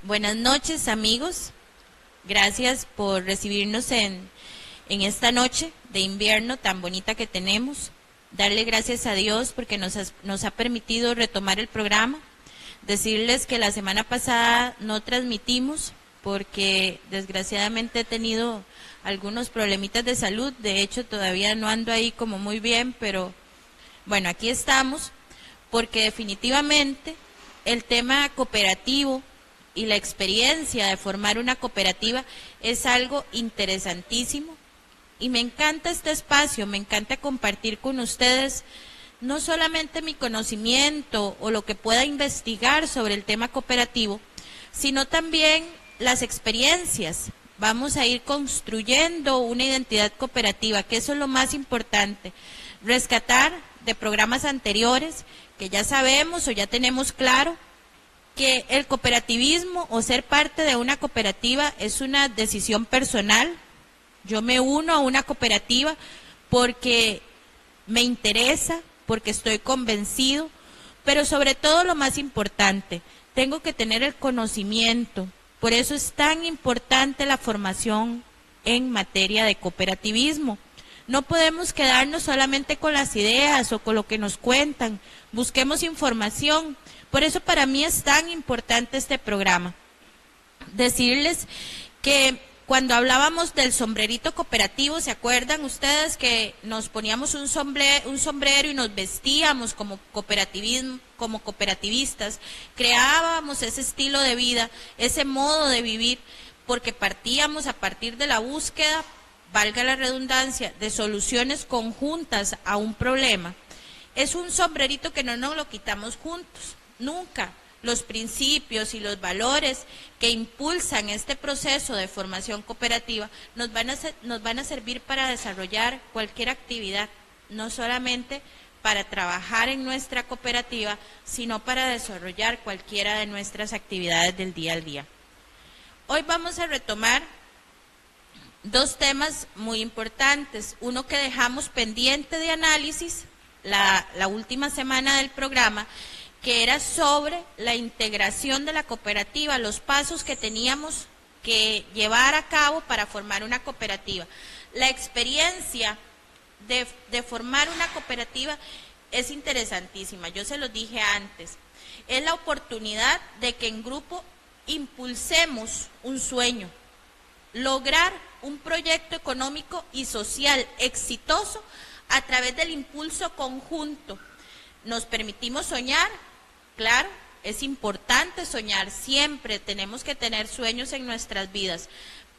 Buenas noches, amigos. Gracias por recibirnos en esta noche de invierno tan bonita que tenemos. Darle gracias a Dios porque nos ha permitido retomar el programa. Decirles que la semana pasada no transmitimos porque desgraciadamente he tenido algunos problemitas de salud. De hecho, todavía no ando ahí como muy bien, pero bueno, aquí estamos porque definitivamente el tema cooperativo y la experiencia de formar una cooperativa es algo interesantísimo y me encanta este espacio, me encanta compartir con ustedes no solamente mi conocimiento o lo que pueda investigar sobre el tema cooperativo, sino también las experiencias. Vamos a ir construyendo una identidad cooperativa, que eso es lo más importante, rescatar de programas anteriores que ya sabemos o ya tenemos claro que el cooperativismo o ser parte de una cooperativa es una decisión personal. Yo me uno a una cooperativa porque me interesa, porque estoy convencido, pero sobre todo lo más importante, tengo que tener el conocimiento. Por eso es tan importante la formación en materia de cooperativismo. No podemos quedarnos solamente con las ideas o con lo que nos cuentan, busquemos información. Por eso para mí es tan importante este programa. Decirles que cuando hablábamos del sombrerito cooperativo, ¿se acuerdan ustedes que nos poníamos un sombrero y nos vestíamos como cooperativistas? Creábamos ese estilo de vida, ese modo de vivir, porque partíamos a partir de la búsqueda, valga la redundancia, de soluciones conjuntas a un problema. Es un sombrerito que no nos lo quitamos juntos. Nunca. Los principios y los valores que impulsan este proceso de formación cooperativa nos van a servir para desarrollar cualquier actividad, no solamente para trabajar en nuestra cooperativa, sino para desarrollar cualquiera de nuestras actividades del día al día. Hoy vamos a retomar dos temas muy importantes, uno que dejamos pendiente de análisis la última semana del programa, que era sobre la integración de la cooperativa, los pasos que teníamos que llevar a cabo para formar una cooperativa. La experiencia de formar una cooperativa es interesantísima, yo se los dije antes, es la oportunidad de que en grupo impulsemos un sueño, lograr un proyecto económico y social exitoso a través del impulso conjunto. Nos permitimos soñar. Claro, es importante soñar, siempre tenemos que tener sueños en nuestras vidas,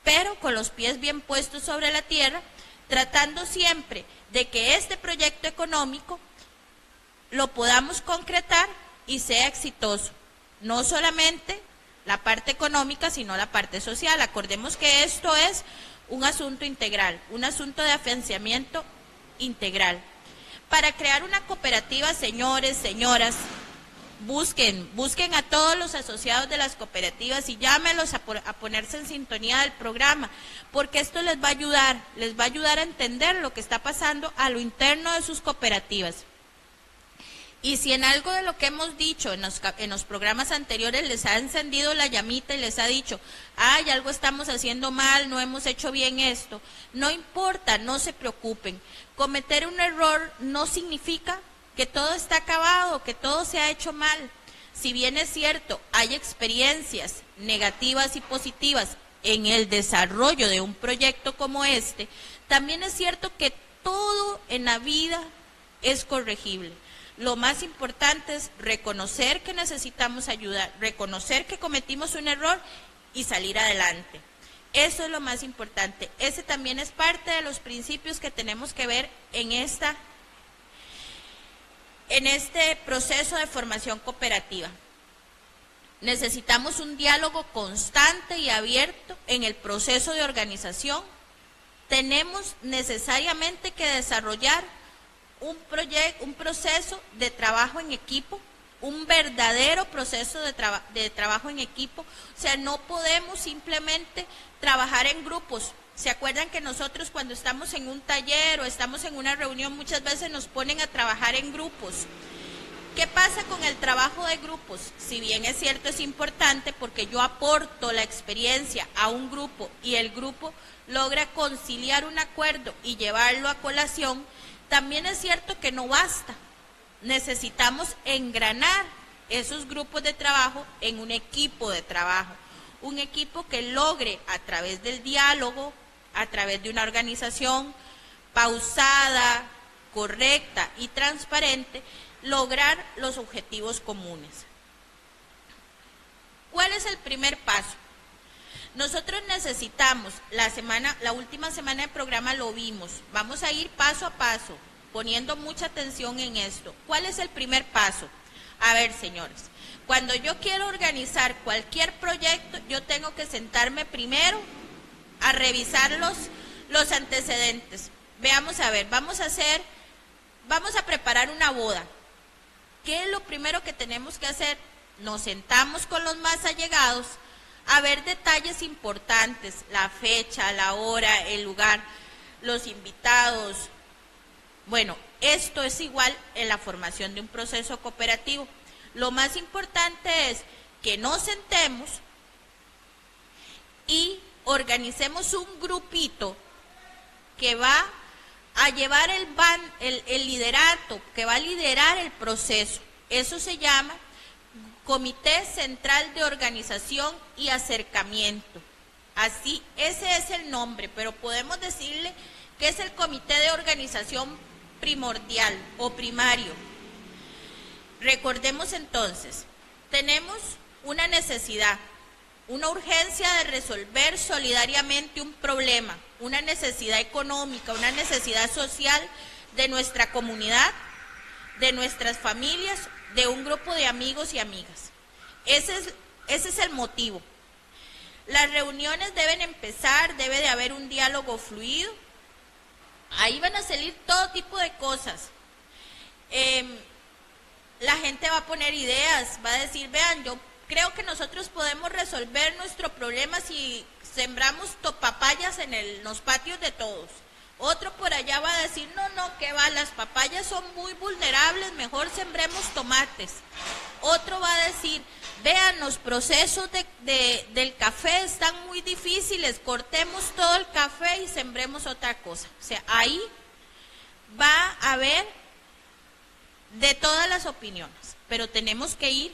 pero con los pies bien puestos sobre la tierra, tratando siempre de que este proyecto económico lo podamos concretar y sea exitoso. No solamente la parte económica, sino la parte social. Acordemos que esto es un asunto integral, un asunto de financiamiento integral. Para crear una cooperativa, señores, señoras, busquen a todos los asociados de las cooperativas y llámenlos a ponerse en sintonía del programa, porque esto les va a ayudar a entender lo que está pasando a lo interno de sus cooperativas. Y si en algo de lo que hemos dicho en los programas anteriores les ha encendido la llamita y les ha dicho, ay, algo estamos haciendo mal, no hemos hecho bien esto, no importa, no se preocupen. Cometer un error no significa que todo está acabado, que todo se ha hecho mal. Si bien es cierto, hay experiencias negativas y positivas en el desarrollo de un proyecto como este, también es cierto que todo en la vida es corregible. Lo más importante es reconocer que necesitamos ayuda, reconocer que cometimos un error y salir adelante. Eso es lo más importante. Ese también es parte de los principios que tenemos que ver en este proceso de formación cooperativa. Necesitamos un diálogo constante y abierto en el proceso de organización. Tenemos necesariamente que desarrollar un proceso de trabajo en equipo, un verdadero proceso de trabajo en equipo. O sea, no podemos simplemente trabajar en grupos. ¿Se acuerdan que nosotros cuando estamos en un taller o estamos en una reunión muchas veces nos ponen a trabajar en grupos? ¿Qué pasa con el trabajo de grupos? Si bien es cierto, es importante porque yo aporto la experiencia a un grupo y el grupo logra conciliar un acuerdo y llevarlo a colación, también es cierto que no basta. Necesitamos engranar esos grupos de trabajo en un equipo de trabajo, un equipo que logre a través del diálogo, a través de una organización pausada, correcta y transparente, lograr los objetivos comunes. ¿Cuál es el primer paso? Nosotros necesitamos, la última semana de programa lo vimos, vamos a ir paso a paso, poniendo mucha atención en esto. ¿Cuál es el primer paso? A ver, señores, cuando yo quiero organizar cualquier proyecto, yo tengo que sentarme primero a revisar los antecedentes. Veamos a ver, vamos a preparar una boda. ¿Qué es lo primero que tenemos que hacer? Nos sentamos con los más allegados a ver detalles importantes, la fecha, la hora, el lugar, los invitados. Bueno, esto es igual en la formación de un proceso cooperativo. Lo más importante es que nos sentemos y organicemos un grupito que va a llevar el liderato, que va a liderar el proceso. Eso se llama Comité Central de Organización y Acercamiento. Así, ese es el nombre, pero podemos decirle que es el comité de organización primordial o primario. Recordemos entonces, tenemos una necesidad, una urgencia de resolver solidariamente un problema, una necesidad económica, una necesidad social de nuestra comunidad, de nuestras familias, de un grupo de amigos y amigas. Ese es el motivo. Las reuniones deben empezar, debe de haber un diálogo fluido. Ahí van a salir todo tipo de cosas. La gente va a poner ideas, va a decir, vean, yo creo que nosotros podemos resolver nuestro problema si sembramos papayas en los patios de todos. Otro por allá va a decir, no, que va, las papayas son muy vulnerables, mejor sembremos tomates. Otro va a decir, vean, los procesos del café están muy difíciles, cortemos todo el café y sembremos otra cosa. O sea, ahí va a haber de todas las opiniones, pero tenemos que ir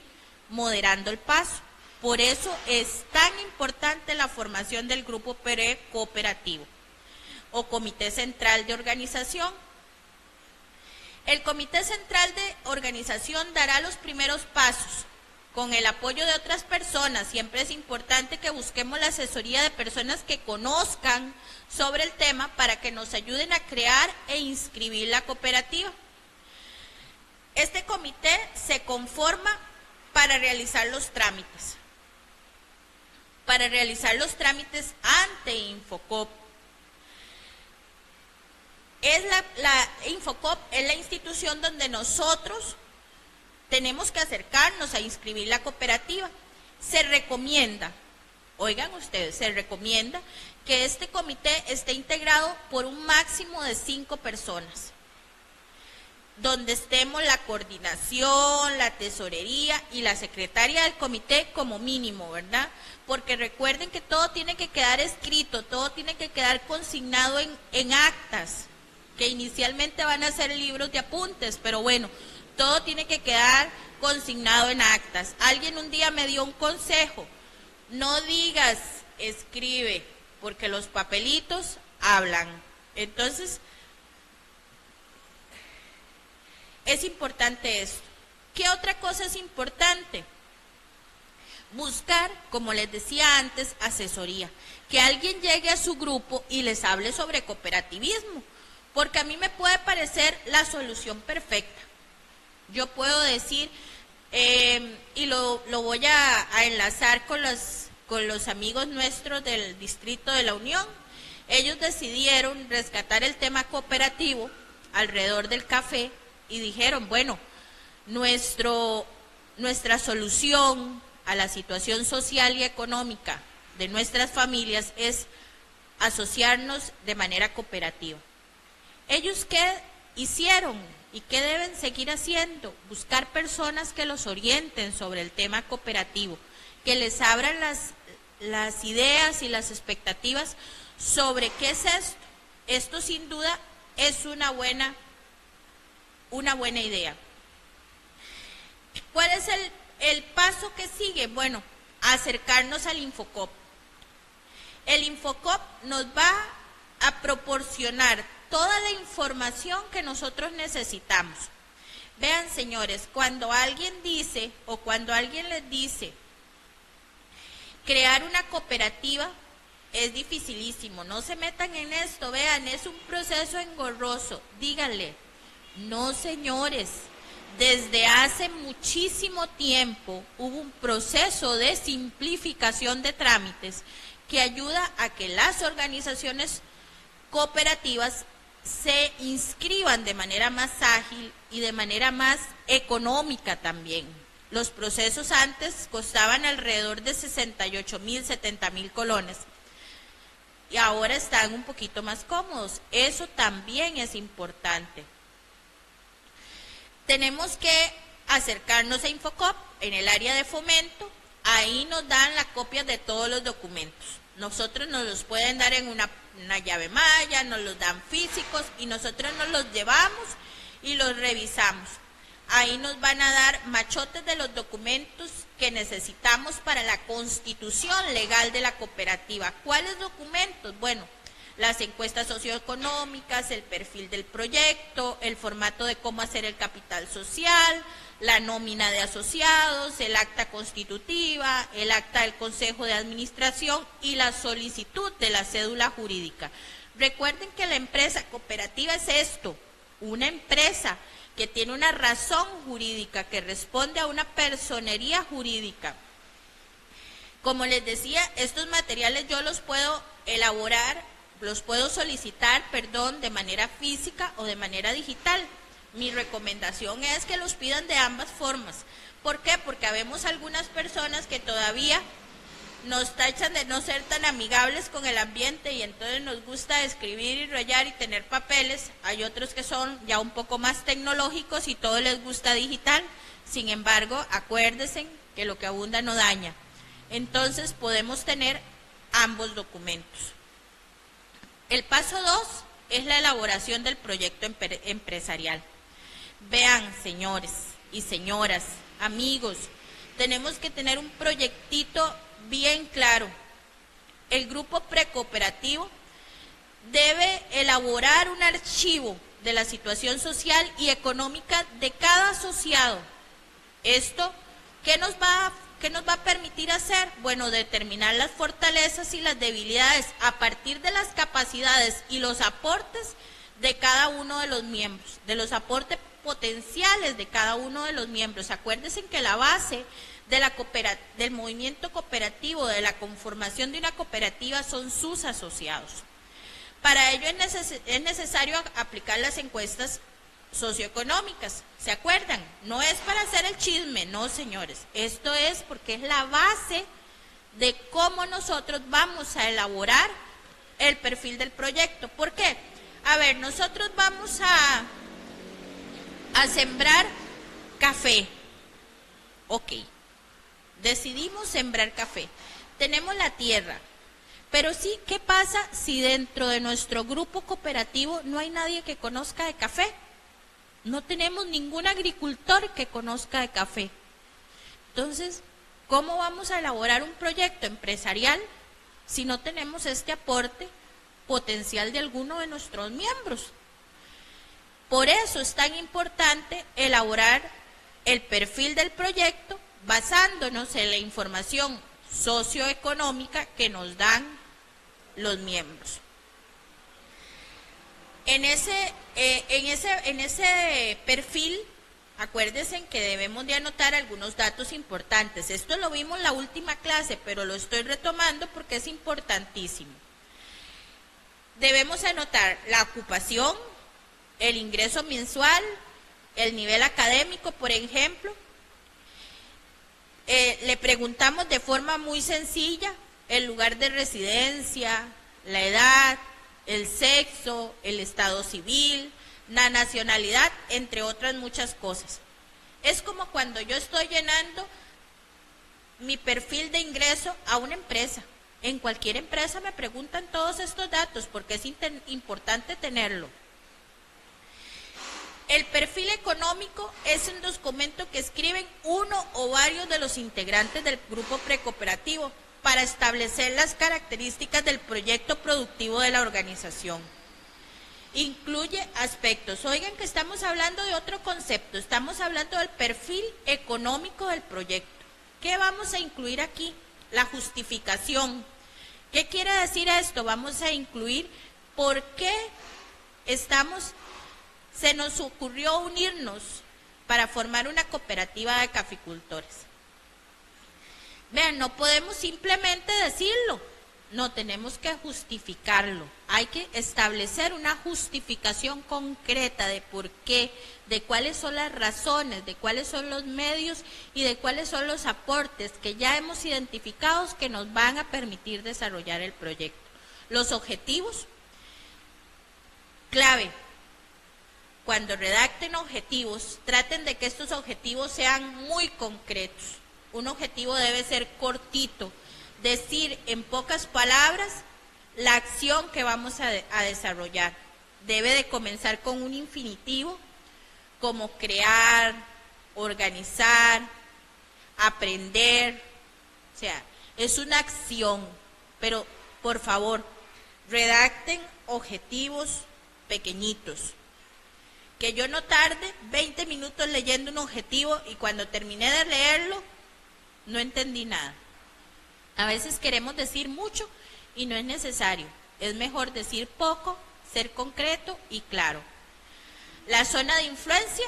moderando el paso. Por eso es tan importante la formación del grupo cooperativo o Comité Central de Organización. El Comité Central de Organización dará los primeros pasos con el apoyo de otras personas. Siempre es importante que busquemos la asesoría de personas que conozcan sobre el tema para que nos ayuden a crear e inscribir la cooperativa. Este comité se conforma para realizar los trámites. Para realizar los trámites ante Infocop. Infocop es la institución donde nosotros tenemos que acercarnos a inscribir la cooperativa. Se recomienda, oigan ustedes, se recomienda que este comité esté integrado por un máximo de 5 personas, donde estemos la coordinación, la tesorería y la secretaria del comité como mínimo, ¿verdad? Porque recuerden que todo tiene que quedar escrito, todo tiene que quedar consignado en actas, que inicialmente van a ser libros de apuntes, pero bueno, todo tiene que quedar consignado en actas. Alguien un día me dio un consejo, no digas, escribe, porque los papelitos hablan. Entonces, es importante esto. ¿Qué otra cosa es importante? Buscar, como les decía antes, asesoría. Que alguien llegue a su grupo y les hable sobre cooperativismo, porque a mí me puede parecer la solución perfecta. Yo puedo decir, y lo voy a enlazar con los amigos nuestros del Distrito de la Unión. Ellos decidieron rescatar el tema cooperativo alrededor del café y dijeron, bueno, nuestra solución a la situación social y económica de nuestras familias es asociarnos de manera cooperativa. ¿Ellos qué hicieron? ¿Y qué deben seguir haciendo? Buscar personas que los orienten sobre el tema cooperativo, que les abran las ideas y las expectativas sobre qué es esto. Esto sin duda es una buena idea. ¿Cuál es el paso que sigue? Bueno, acercarnos al Infocop. El Infocop nos va a proporcionar toda la información que nosotros necesitamos. Vean, señores, cuando alguien dice o cuando alguien les dice crear una cooperativa es dificilísimo, no se metan en esto, vean, es un proceso engorroso. Díganle, no, señores, desde hace muchísimo tiempo hubo un proceso de simplificación de trámites que ayuda a que las organizaciones cooperativas se inscriban de manera más ágil y de manera más económica también. Los procesos antes costaban alrededor de 68,000, 70,000 colones y ahora están un poquito más cómodos. Eso también es importante. Tenemos que acercarnos a Infocop en el área de fomento. Ahí nos dan la copia de todos los documentos. Nosotros nos los pueden dar en una llave malla, nos los dan físicos y nosotros nos los llevamos y los revisamos. Ahí nos van a dar machotes de los documentos que necesitamos para la constitución legal de la cooperativa. ¿Cuáles documentos? Bueno, las encuestas socioeconómicas, el perfil del proyecto, el formato de cómo hacer el capital social, la nómina de asociados, el acta constitutiva, el acta del Consejo de Administración y la solicitud de la cédula jurídica. Recuerden que la empresa cooperativa es esto, una empresa que tiene una razón jurídica, que responde a una personería jurídica. Como les decía, estos materiales yo los puedo elaborar, los puedo solicitar, de manera física o de manera digital. Mi recomendación es que los pidan de ambas formas. ¿Por qué? Porque habemos algunas personas que todavía nos tachan de no ser tan amigables con el ambiente y entonces nos gusta escribir y rayar y tener papeles. Hay otros que son ya un poco más tecnológicos y todo les gusta digital. Sin embargo, acuérdense que lo que abunda no daña. Entonces podemos tener ambos documentos. El paso 2 es la elaboración del proyecto empresarial. Vean, señores y señoras, amigos, tenemos que tener un proyectito bien claro. El grupo precooperativo debe elaborar un archivo de la situación social y económica de cada asociado. ¿Esto qué nos va a permitir hacer? Bueno, determinar las fortalezas y las debilidades a partir de las capacidades y los aportes de cada uno de los miembros, de los aportes potenciales de cada uno de los miembros. Acuérdense que la base del movimiento cooperativo, de la conformación de una cooperativa, son sus asociados. Para ello es necesario aplicar las encuestas socioeconómicas. ¿Se acuerdan? No es para hacer el chisme, no, señores. Esto es porque es la base de cómo nosotros vamos a elaborar el perfil del proyecto. ¿Por qué? A ver, nosotros vamos a sembrar café. Ok. Decidimos sembrar café. Tenemos la tierra. Pero sí, ¿qué pasa si dentro de nuestro grupo cooperativo no hay nadie que conozca de café? No tenemos ningún agricultor que conozca de café. Entonces, ¿cómo vamos a elaborar un proyecto empresarial si no tenemos este aporte potencial de alguno de nuestros miembros? Por eso es tan importante elaborar el perfil del proyecto basándonos en la información socioeconómica que nos dan los miembros. En ese perfil, acuérdense que debemos de anotar algunos datos importantes. Esto lo vimos en la última clase, pero lo estoy retomando porque es importantísimo. Debemos anotar la ocupación, el ingreso mensual, el nivel académico, por ejemplo. Le preguntamos de forma muy sencilla el lugar de residencia, la edad, el sexo, el estado civil, la nacionalidad, entre otras muchas cosas. Es como cuando yo estoy llenando mi perfil de ingreso a una empresa. En cualquier empresa me preguntan todos estos datos porque es importante tenerlo. El perfil económico es un documento que escriben uno o varios de los integrantes del grupo precooperativo para establecer las características del proyecto productivo de la organización. Incluye aspectos. Oigan que estamos hablando de otro concepto, estamos hablando del perfil económico del proyecto. ¿Qué vamos a incluir aquí? La justificación. ¿Qué quiere decir esto? Vamos a incluir por qué se nos ocurrió unirnos para formar una cooperativa de caficultores. Vean, no podemos simplemente decirlo, no, tenemos que justificarlo. Hay que establecer una justificación concreta de por qué, de cuáles son las razones, de cuáles son los medios y de cuáles son los aportes que ya hemos identificado que nos van a permitir desarrollar el proyecto. Los objetivos, clave. Cuando redacten objetivos, traten de que estos objetivos sean muy concretos. Un objetivo debe ser cortito, decir en pocas palabras la acción que vamos a desarrollar. Debe de comenzar con un infinitivo, como crear, organizar, aprender. O sea, es una acción, pero por favor, redacten objetivos pequeñitos. Que yo no tarde 20 minutos leyendo un objetivo y cuando terminé de leerlo, no entendí nada. A veces queremos decir mucho y no es necesario. Es mejor decir poco, ser concreto y claro. La zona de influencia,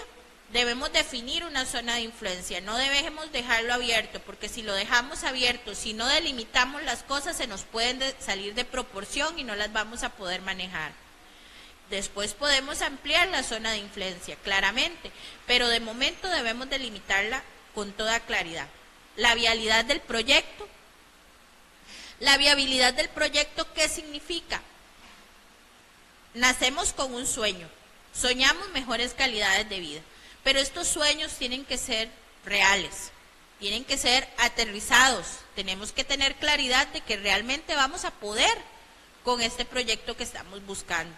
debemos definir una zona de influencia. No debemos dejarlo abierto, porque si lo dejamos abierto, si no delimitamos las cosas, se nos pueden salir de proporción y no las vamos a poder manejar. Después podemos ampliar la zona de influencia, claramente, pero de momento debemos delimitarla con toda claridad. La viabilidad del proyecto. La viabilidad del proyecto, ¿qué significa? Nacemos con un sueño, soñamos mejores calidades de vida, pero estos sueños tienen que ser reales, tienen que ser aterrizados, tenemos que tener claridad de que realmente vamos a poder con este proyecto que estamos buscando.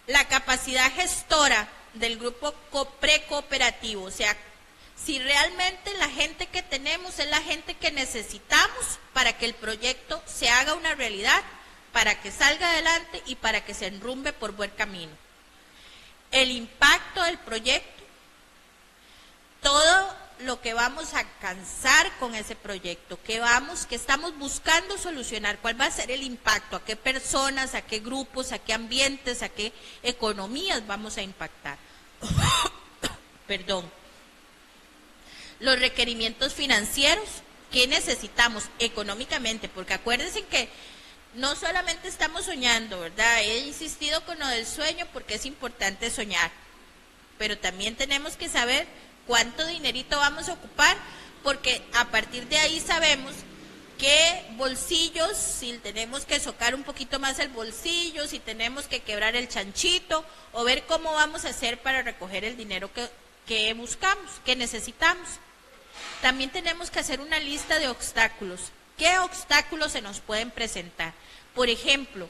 La capacidad gestora del grupo precooperativo, o sea, si realmente la gente que tenemos es la gente que necesitamos para que el proyecto se haga una realidad, para que salga adelante y para que se enrumbe por buen camino. El impacto del proyecto, todo lo que vamos a alcanzar con ese proyecto, que estamos buscando solucionar, cuál va a ser el impacto, a qué personas, a qué grupos, a qué ambientes, a qué economías vamos a impactar. Perdón. Los requerimientos financieros, ¿qué necesitamos económicamente? Porque acuérdense que no solamente estamos soñando, ¿verdad? He insistido con lo del sueño porque es importante soñar, pero también tenemos que saber cuánto dinerito vamos a ocupar, porque a partir de ahí sabemos qué bolsillos, si tenemos que socar un poquito más el bolsillo, si tenemos que quebrar el chanchito, o ver cómo vamos a hacer para recoger el dinero que buscamos, que necesitamos. También tenemos que hacer una lista de obstáculos. ¿Qué obstáculos se nos pueden presentar? Por ejemplo,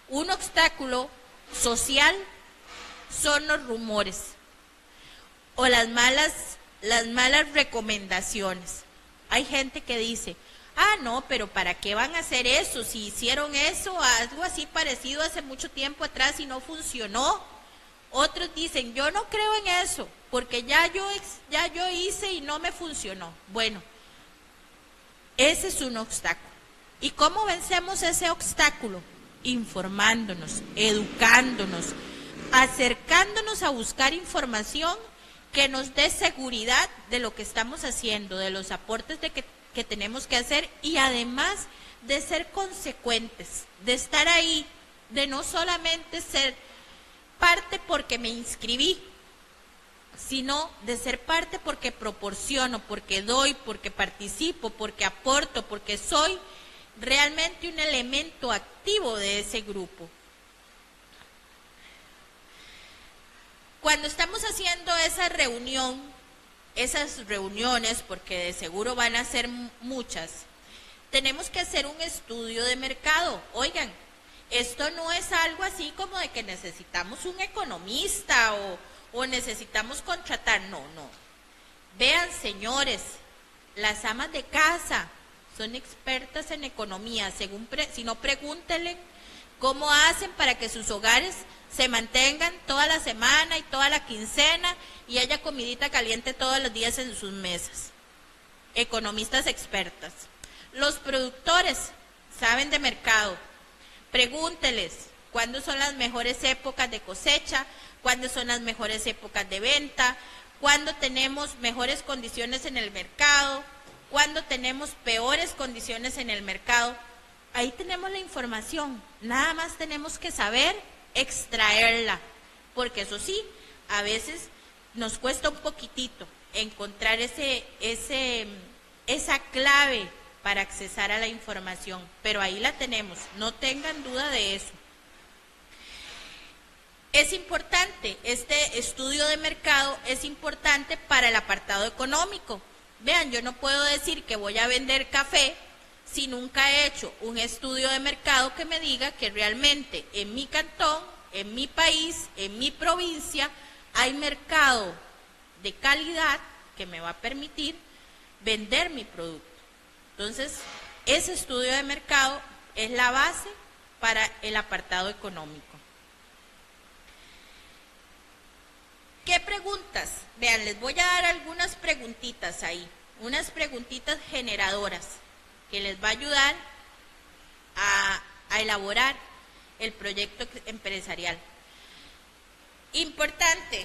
un obstáculo social son los rumores o las malas recomendaciones. Hay gente que dice, no, pero ¿para qué van a hacer eso? Si hicieron eso, algo así parecido hace mucho tiempo atrás y no funcionó. Otros dicen, yo no creo en eso, porque ya yo hice y no me funcionó. Bueno, ese es un obstáculo. ¿Y cómo vencemos ese obstáculo? Informándonos, educándonos, acercándonos a buscar información que nos dé seguridad de lo que estamos haciendo, de los aportes que tenemos que hacer y además de ser consecuentes, de estar ahí, de no solamente ser parte porque me inscribí, sino de ser parte porque proporciono, porque doy, porque participo, porque aporto, porque soy realmente un elemento activo de ese grupo. Cuando estamos haciendo esa reunión, esas reuniones, porque de seguro van a ser muchas, tenemos que hacer un estudio de mercado. Oigan, esto no es algo así como de que necesitamos un economista o necesitamos contratar. No, no. Vean, señores, las amas de casa son expertas en economía. Si no, pregúntenle cómo hacen para que sus hogares se mantengan toda la semana y toda la quincena y haya comidita caliente todos los días en sus mesas. Economistas expertas. Los productores saben de mercado. Pregúnteles cuándo son las mejores épocas de cosecha, cuándo son las mejores épocas de venta, cuándo tenemos mejores condiciones en el mercado, cuándo tenemos peores condiciones en el mercado. Ahí tenemos la información, nada más tenemos que saber extraerla, porque eso sí, a veces nos cuesta un poquitito encontrar esa clave para accesar a la información, pero ahí la tenemos, no tengan duda de eso. Es importante, este estudio de mercado es importante para el apartado económico. Vean, yo no puedo decir que voy a vender café si nunca he hecho un estudio de mercado que me diga que realmente en mi cantón, en mi país, en mi provincia, hay mercado de calidad que me va a permitir vender mi producto. Entonces, ese estudio de mercado es la base para el apartado económico. ¿Qué preguntas? Vean, les voy a dar algunas preguntitas ahí, unas preguntitas generadoras que les va a ayudar a elaborar el proyecto empresarial. Importante,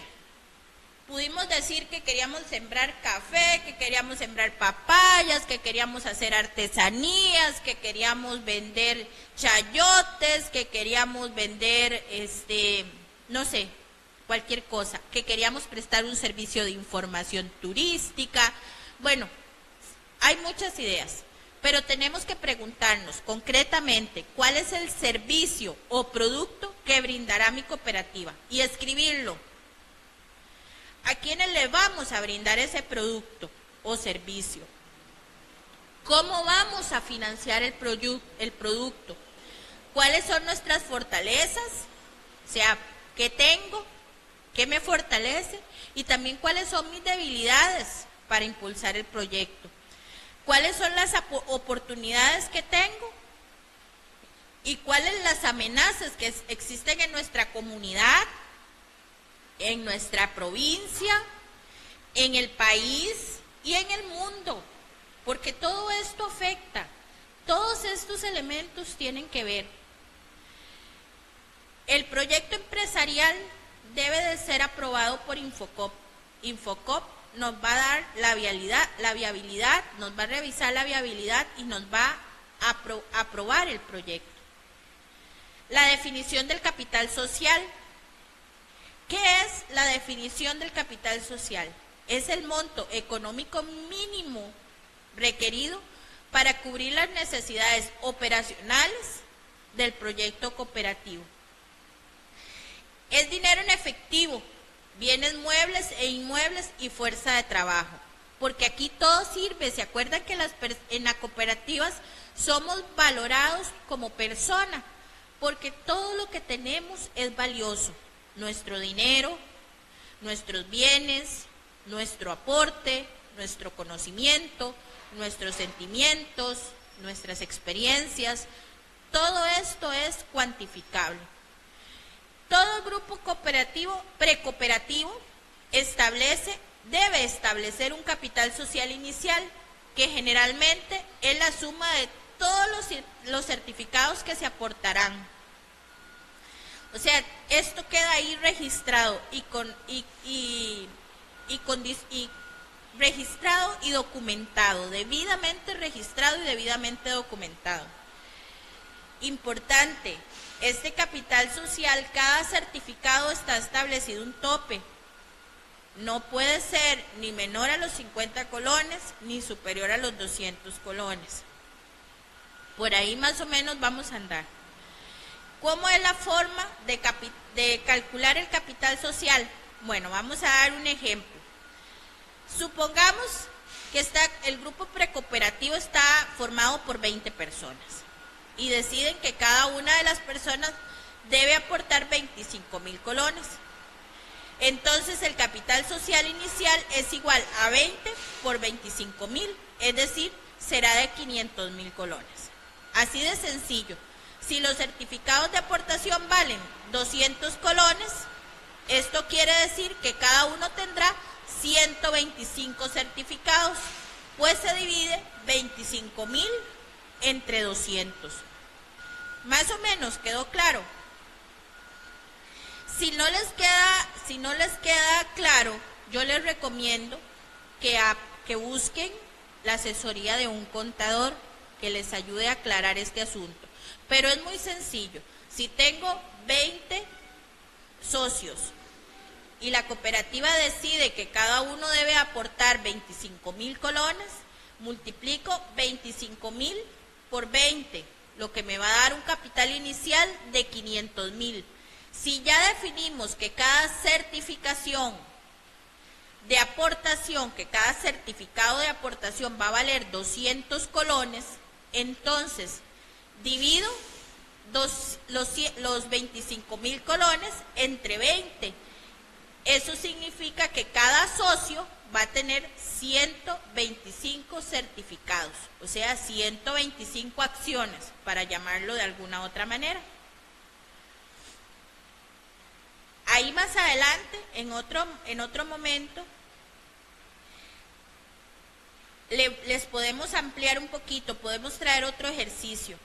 pudimos decir que queríamos sembrar café, que queríamos sembrar papayas, que queríamos hacer artesanías, que queríamos vender chayotes, que queríamos vender, no sé, cualquier cosa, que queríamos prestar un servicio de información turística. Bueno, hay muchas ideas, pero tenemos que preguntarnos concretamente cuál es el servicio o producto que brindará mi cooperativa y escribirlo. ¿A quiénes le vamos a brindar ese producto o servicio? ¿Cómo vamos a financiar el producto? ¿Cuáles son nuestras fortalezas? O sea, ¿qué tengo? ¿Qué me fortalece? Y también cuáles son mis debilidades para impulsar el proyecto. ¿Cuáles son las oportunidades que tengo? ¿Y cuáles las amenazas que existen en nuestra comunidad, en nuestra provincia, en el país y en el mundo? Porque todo esto afecta. Todos estos elementos tienen que ver. El proyecto empresarial debe de ser aprobado por Infocop. Infocop nos va a dar la viabilidad, nos va a revisar la viabilidad y nos va a aprobar el proyecto. La definición del capital social. ¿Qué es la definición del capital social? Es el monto económico mínimo requerido para cubrir las necesidades operacionales del proyecto cooperativo. Es dinero en efectivo, bienes muebles e inmuebles y fuerza de trabajo, porque aquí todo sirve. ¿Se acuerdan que en las cooperativas somos valorados como persona? Porque todo lo que tenemos es valioso. Nuestro dinero, nuestros bienes, nuestro aporte, nuestro conocimiento, nuestros sentimientos, nuestras experiencias, todo esto es cuantificable. Todo grupo cooperativo, precooperativo, debe establecer un capital social inicial, que generalmente es la suma de todos los certificados que se aportarán. O sea, esto queda ahí registrado registrado y documentado, debidamente registrado y debidamente documentado. Importante, este capital social, cada certificado está establecido un tope. No puede ser ni menor a los 50 colones, ni superior a los 200 colones. Por ahí más o menos vamos a andar. ¿Cómo es la forma de calcular el capital social? Bueno, vamos a dar un ejemplo. Supongamos que el grupo precooperativo está formado por 20 personas y deciden que cada una de las personas debe aportar 25,000 colones. Entonces el capital social inicial es igual a 20 por 25,000, es decir, será de 500,000 colones. Así de sencillo. Si los certificados de aportación valen 200 colones, esto quiere decir que cada uno tendrá 125 certificados, pues se divide 25,000 entre 200. Más o menos, ¿quedó claro? Si no les queda claro, yo les recomiendo que busquen la asesoría de un contador que les ayude a aclarar este asunto. Pero es muy sencillo. Si tengo 20 socios y la cooperativa decide que cada uno debe aportar 25,000 colones, multiplico 25,000 por 20, lo que me va a dar un capital inicial de 500,000. Si ya definimos que cada certificación de aportación, que cada certificado de aportación va a valer 200 colones, entonces divido los 25,000 colones entre 20. Eso significa que cada socio va a tener 125 certificados, o sea, 125 acciones, para llamarlo de alguna otra manera. Ahí más adelante, en otro momento, les podemos ampliar un poquito, podemos traer otro ejercicio.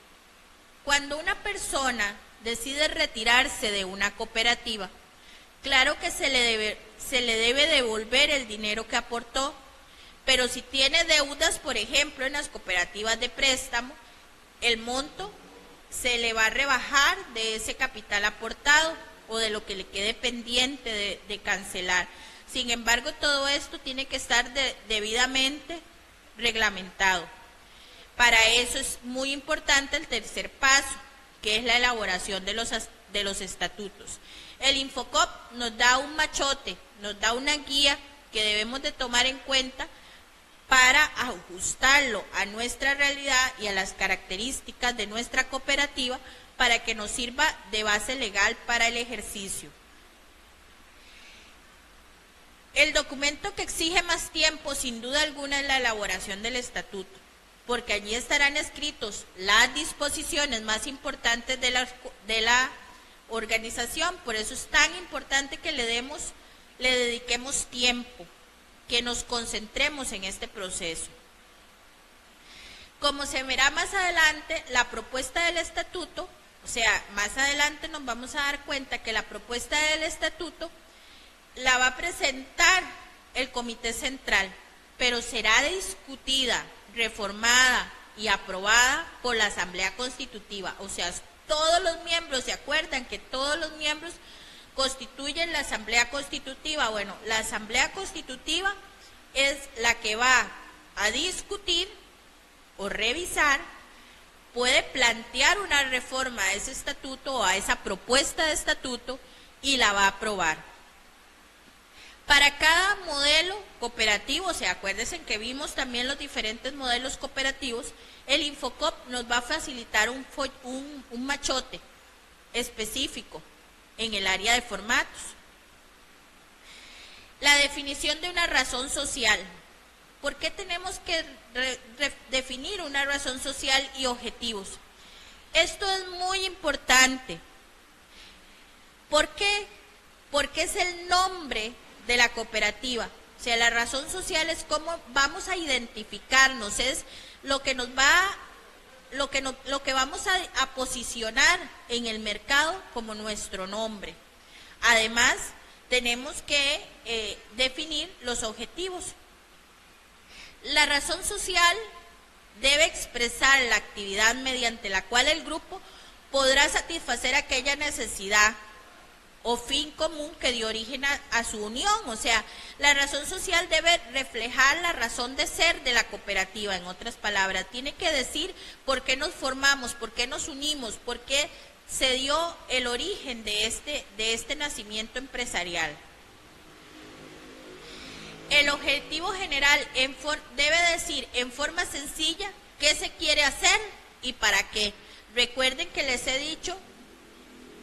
Cuando una persona decide retirarse de una cooperativa, claro que se le debe devolver el dinero que aportó, pero si tiene deudas, por ejemplo, en las cooperativas de préstamo, el monto se le va a rebajar de ese capital aportado o de lo que le quede pendiente de cancelar. Sin embargo, todo esto tiene que estar debidamente reglamentado. Para eso es muy importante el tercer paso, que es la elaboración de los estatutos. El Infocop nos da un machote, nos da una guía que debemos de tomar en cuenta para ajustarlo a nuestra realidad y a las características de nuestra cooperativa para que nos sirva de base legal para el ejercicio. El documento que exige más tiempo, sin duda alguna, es la elaboración del estatuto, porque allí estarán escritos las disposiciones más importantes de la organización. Por eso es tan importante que le dediquemos tiempo, que nos concentremos en este proceso. Como se verá más adelante, la propuesta del estatuto, o sea, más adelante nos vamos a dar cuenta que la propuesta del estatuto la va a presentar el Comité Central, pero será discutida, reformada y aprobada por la Asamblea Constitutiva. O sea, todos los miembros, ¿se acuerdan que todos los miembros constituyen la Asamblea Constitutiva? Bueno, la Asamblea Constitutiva es la que va a discutir o revisar, puede plantear una reforma a ese estatuto o a esa propuesta de estatuto y la va a aprobar. Para cada modelo cooperativo, o sea, acuérdense que vimos también los diferentes modelos cooperativos, el Infocop nos va a facilitar un machote específico en el área de formatos. La definición de una razón social. ¿Por qué tenemos que definir una razón social y objetivos? Esto es muy importante. ¿Por qué? Porque es el nombre de la cooperativa. O sea, la razón social es cómo vamos a identificarnos, es lo que nos va, lo que vamos a posicionar en el mercado como nuestro nombre. Además, tenemos que definir los objetivos. La razón social debe expresar la actividad mediante la cual el grupo podrá satisfacer aquella necesidad o fin común que dio origen a su unión. O sea, la razón social debe reflejar la razón de ser de la cooperativa. En otras palabras, tiene que decir por qué nos formamos, por qué nos unimos, por qué se dio el origen de este nacimiento empresarial. el objetivo general debe decir en forma sencilla qué se quiere hacer y para qué. Recuerden que les he dicho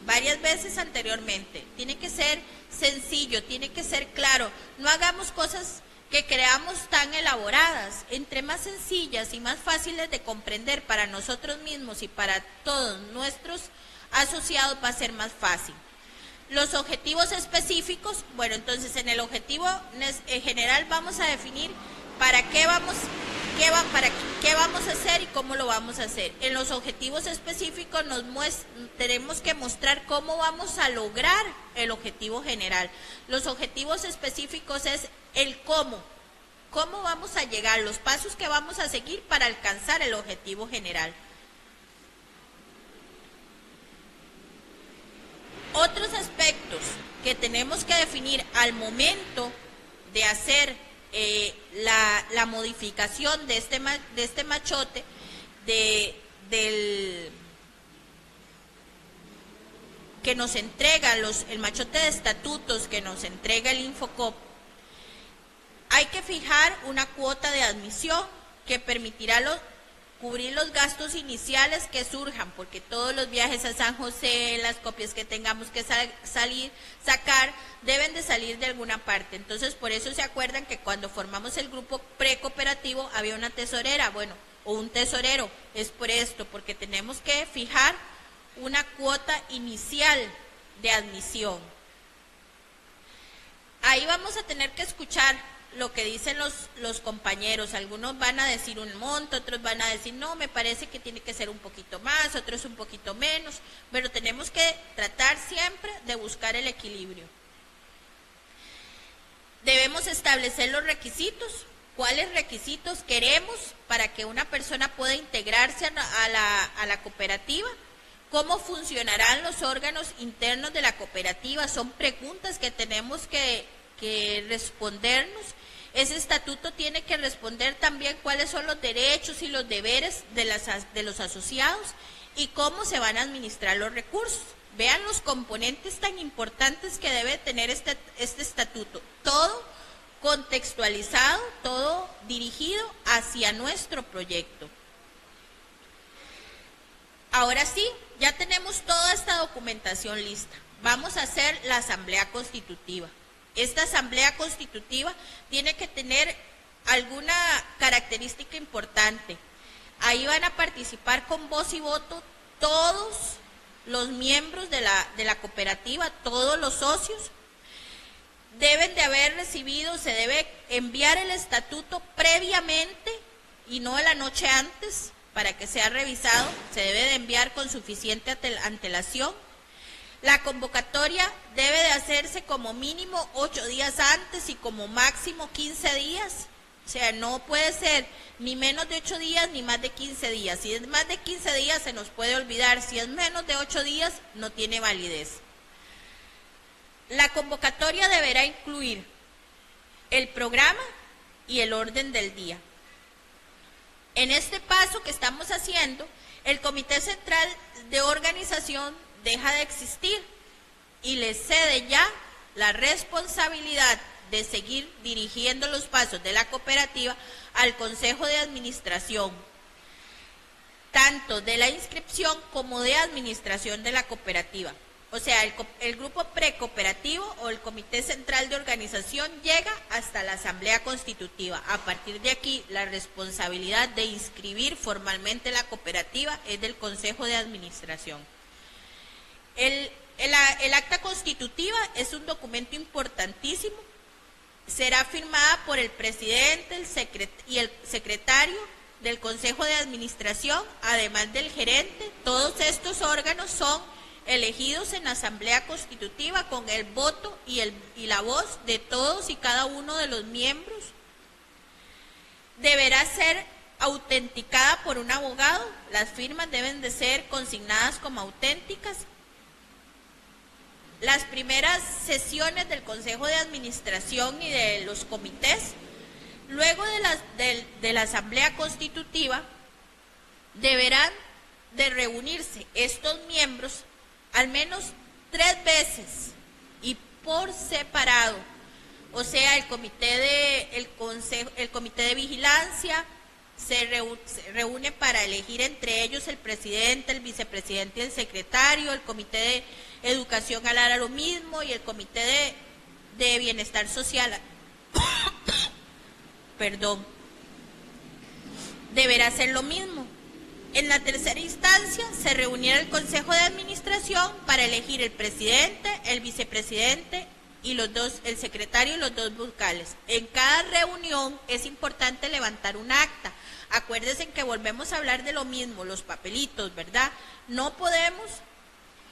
varias veces anteriormente, tiene que ser sencillo, tiene que ser claro, no hagamos cosas que creamos tan elaboradas, entre más sencillas y más fáciles de comprender para nosotros mismos y para todos nuestros asociados va a ser más fácil. Los objetivos específicos, bueno, entonces en el objetivo general vamos a definir para qué vamos a hacer y cómo lo vamos a hacer. En los objetivos específicos tenemos que mostrar cómo vamos a lograr el objetivo general. Los objetivos específicos es el cómo vamos a llegar, los pasos que vamos a seguir para alcanzar el objetivo general. Otros aspectos que tenemos que definir al momento de hacer la modificación de este machote, que nos entrega el machote de estatutos que nos entrega el Infocop, hay que fijar una cuota de admisión que permitirá cubrir los gastos iniciales que surjan, porque todos los viajes a San José, las copias que tengamos que sacar, deben de salir de alguna parte. Entonces, por eso se acuerdan que cuando formamos el grupo precooperativo había una tesorera, bueno, o un tesorero, es por esto, porque tenemos que fijar una cuota inicial de admisión. Ahí vamos a tener que escuchar lo que dicen los compañeros. Algunos van a decir un monto, otros van a decir no, me parece que tiene que ser un poquito más, otros un poquito menos, pero tenemos que tratar siempre de buscar el equilibrio. Debemos establecer los requisitos, cuáles requisitos queremos para que una persona pueda integrarse a la cooperativa, cómo funcionarán los órganos internos de la cooperativa, son preguntas que tenemos que respondernos. Ese estatuto tiene que responder también cuáles son los derechos y los deberes de los asociados y cómo se van a administrar los recursos. Vean los componentes tan importantes que debe tener este estatuto. Todo contextualizado, todo dirigido hacia nuestro proyecto. Ahora sí, ya tenemos toda esta documentación lista. Vamos a hacer la asamblea constitutiva. Esta asamblea constitutiva tiene que tener alguna característica importante. Ahí van a participar con voz y voto todos los miembros de la cooperativa, todos los socios. Deben de haber recibido, se debe enviar el estatuto previamente y no a la noche antes para que sea revisado. Se debe de enviar con suficiente antelación. La convocatoria debe de hacerse como mínimo 8 días antes y como máximo 15 días. O sea, no puede ser ni menos de 8 días ni más de 15 días. Si es más de 15 días se nos puede olvidar. Si es menos de 8 días no tiene validez. La convocatoria deberá incluir el programa y el orden del día. En este paso que estamos haciendo, el Comité Central de Organización deja de existir y le cede ya la responsabilidad de seguir dirigiendo los pasos de la cooperativa al Consejo de Administración, tanto de la inscripción como de administración de la cooperativa. O sea, el grupo precooperativo o el Comité Central de Organización llega hasta la Asamblea Constitutiva. A partir de aquí, la responsabilidad de inscribir formalmente la cooperativa es del Consejo de Administración. El acta constitutiva es un documento importantísimo. Será firmada por el presidente y el secretario del Consejo de Administración, además del gerente. Todos estos órganos son elegidos en asamblea constitutiva con el voto y la voz de todos y cada uno de los miembros. Deberá ser autenticada por un abogado. Las firmas deben de ser consignadas como auténticas. Las primeras sesiones del Consejo de Administración y de los comités, luego de la Asamblea Constitutiva, deberán de reunirse estos miembros al menos 3 veces y por separado. O sea, el comité de vigilancia se reúne para elegir entre ellos el presidente, el vicepresidente y el secretario. El comité de educación hará lo mismo y el comité de bienestar social perdón, deberá hacer lo mismo. En la tercera instancia se reunirá el Consejo de Administración para elegir el presidente, el vicepresidente y el secretario y los dos vocales. En cada reunión es importante levantar un acta. Acuérdense que volvemos a hablar de lo mismo, los papelitos, ¿verdad? No podemos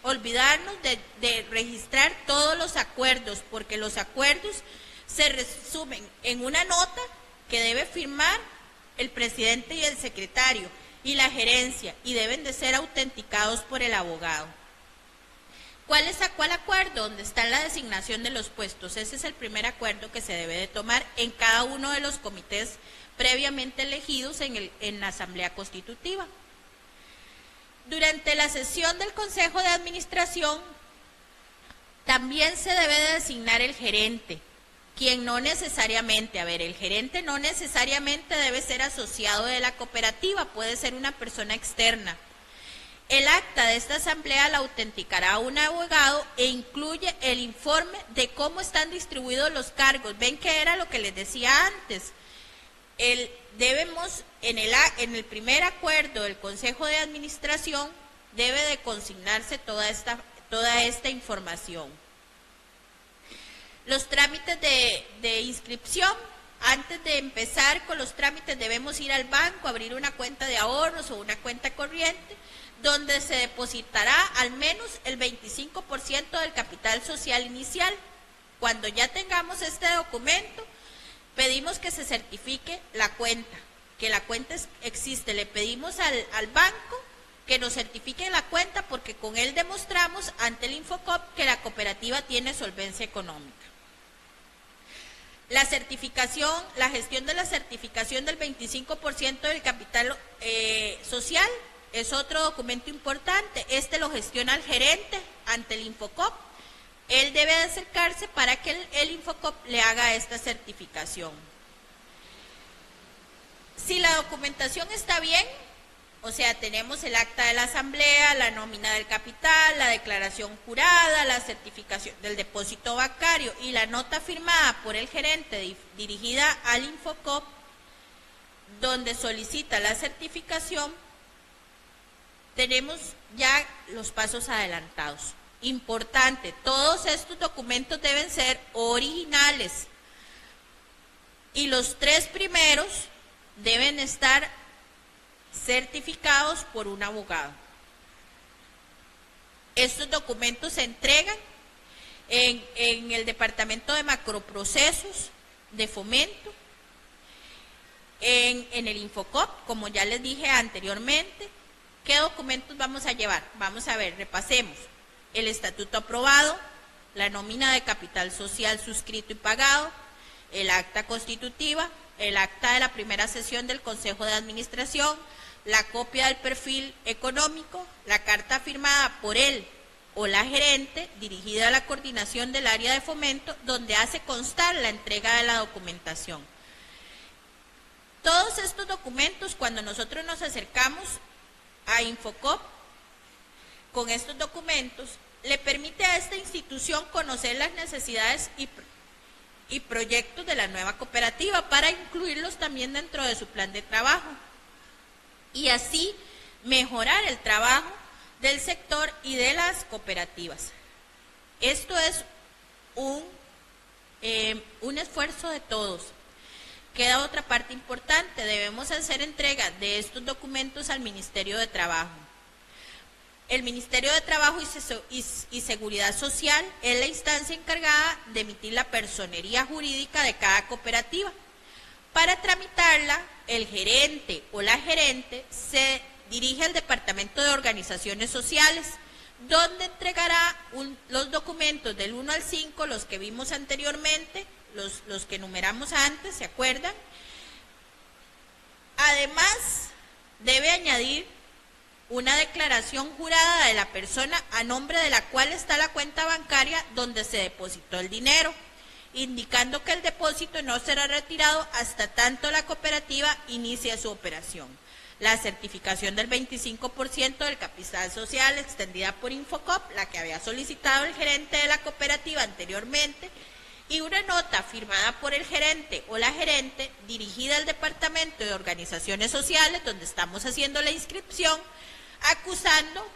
olvidarnos de registrar todos los acuerdos, porque los acuerdos se resumen en una nota que debe firmar el presidente y el secretario y la gerencia, y deben de ser autenticados por el abogado. ¿Cuál es cuál acuerdo? Donde está la designación de los puestos. Ese es el primer acuerdo que se debe de tomar en cada uno de los comités previamente elegidos en la Asamblea Constitutiva. Durante la sesión del Consejo de Administración también se debe de designar el gerente, quien no necesariamente, el gerente no necesariamente debe ser asociado de la cooperativa, puede ser una persona externa. El acta de esta asamblea la autenticará un abogado e incluye el informe de cómo están distribuidos los cargos. Ven que era lo que les decía antes. En el primer acuerdo del Consejo de Administración debe de consignarse toda esta información. Los trámites de inscripción. Antes de empezar con los trámites debemos ir al banco, abrir una cuenta de ahorros o una cuenta corriente, donde se depositará al menos el 25% del capital social inicial. Cuando ya tengamos este documento, pedimos que se certifique la cuenta, que la cuenta existe. Le pedimos al banco que nos certifique la cuenta, porque con él demostramos ante el Infocop que la cooperativa tiene solvencia económica. La gestión de la certificación del 25% del capital social es otro documento importante. Este lo gestiona el gerente ante el Infocop. Él debe acercarse para que el Infocop le haga esta certificación. Si la documentación está bien, o sea, tenemos el acta de la asamblea, la nómina del capital, la declaración jurada, la certificación del depósito bancario y la nota firmada por el gerente dirigida al Infocop, donde solicita la certificación, tenemos ya los pasos adelantados. Importante, todos estos documentos deben ser originales y los 3 primeros deben estar certificados por un abogado. Estos documentos se entregan en el Departamento de Macroprocesos de Fomento, en el Infocop, como ya les dije anteriormente. ¿Qué documentos vamos a llevar? Vamos a ver, repasemos. El estatuto aprobado, la nómina de capital social suscrito y pagado, el acta constitutiva, el acta de la primera sesión del Consejo de Administración, la copia del perfil económico, la carta firmada por él o la gerente dirigida a la coordinación del área de fomento, donde hace constar la entrega de la documentación. Todos estos documentos, cuando nosotros nos acercamos a Infocop con estos documentos, le permite a esta institución conocer las necesidades y proyectos de la nueva cooperativa para incluirlos también dentro de su plan de trabajo y así mejorar el trabajo del sector y de las cooperativas. Esto es un esfuerzo de todos. Queda otra parte importante, debemos hacer entrega de estos documentos al Ministerio de Trabajo. El Ministerio de Trabajo y Seguridad Social es la instancia encargada de emitir la personería jurídica de cada cooperativa. Para tramitarla, el gerente o la gerente se dirige al Departamento de Organizaciones Sociales, donde entregará los documentos del 1 al 5, los que vimos anteriormente, los que enumeramos antes, ¿se acuerdan? Además, debe añadir una declaración jurada de la persona a nombre de la cual está la cuenta bancaria donde se depositó el dinero. indicando que el depósito no será retirado hasta tanto la cooperativa inicie su operación. La certificación del 25% del capital social extendida por Infocop, la que había solicitado el gerente de la cooperativa anteriormente, y una nota firmada por el gerente o la gerente dirigida al Departamento de Organizaciones Sociales, donde estamos haciendo la inscripción, acusando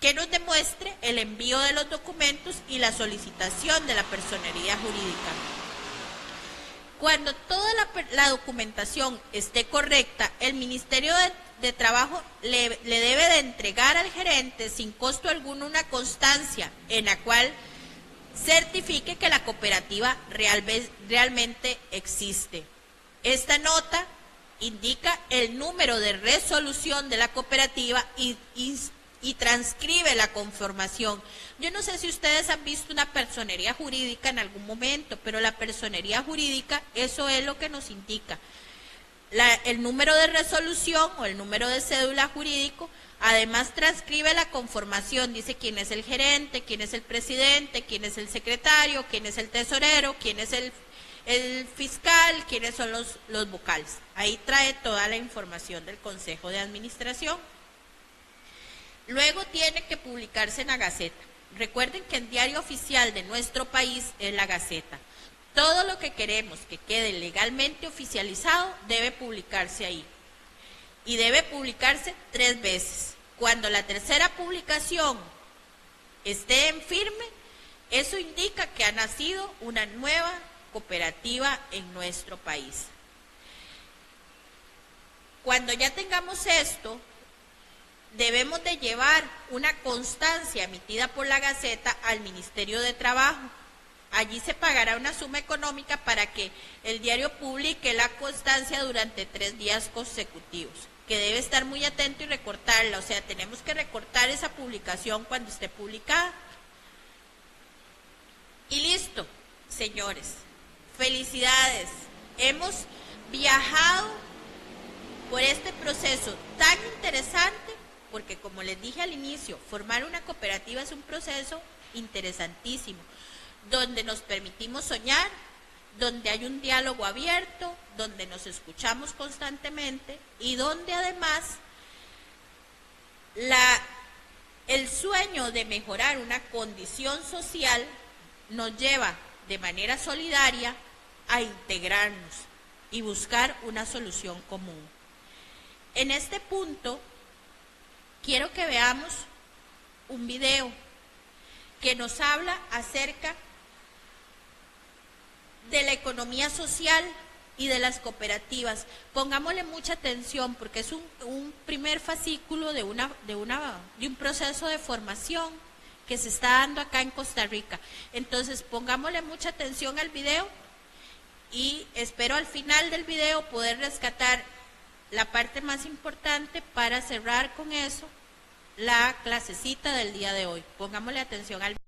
que nos demuestre el envío de los documentos y la solicitación de la personería jurídica. Cuando toda la documentación esté correcta, el Ministerio de Trabajo le debe de entregar al gerente sin costo alguno una constancia en la cual certifique que la cooperativa realmente existe. Esta nota indica el número de resolución de la cooperativa y transcribe la conformación. Yo no sé si ustedes han visto una personería jurídica en algún momento, pero la personería jurídica, eso es lo que nos indica. El número de resolución o el número de cédula jurídico, además transcribe la conformación, dice quién es el gerente, quién es el presidente, quién es el secretario, quién es el tesorero, quién es el fiscal, quiénes son los vocales. Ahí trae toda la información del Consejo de Administración. Luego tiene que publicarse en la Gaceta. Recuerden que el diario oficial de nuestro país es la Gaceta. Todo lo que queremos que quede legalmente oficializado debe publicarse ahí. Y debe publicarse 3 veces. Cuando la tercera publicación esté en firme, eso indica que ha nacido una nueva cooperativa en nuestro país. Cuando ya tengamos esto, debemos de llevar una constancia emitida por la Gaceta al Ministerio de Trabajo. Allí se pagará una suma económica para que el diario publique la constancia durante 3 días consecutivos, que debe estar muy atento y recortarla, o sea, tenemos que recortar esa publicación cuando esté publicada. Y listo, señores, felicidades, hemos viajado por este proceso tan interesante, porque como les dije al inicio, formar una cooperativa es un proceso interesantísimo, donde nos permitimos soñar, donde hay un diálogo abierto, donde nos escuchamos constantemente y donde además el sueño de mejorar una condición social nos lleva de manera solidaria a integrarnos y buscar una solución común. En este punto, quiero que veamos un video que nos habla acerca de la economía social y de las cooperativas. Pongámosle mucha atención porque es un primer fascículo de un proceso de formación que se está dando acá en Costa Rica. Entonces, pongámosle mucha atención al video y espero al final del video poder rescatar la parte más importante para cerrar con eso la clasecita del día de hoy. Pongámosle atención al video.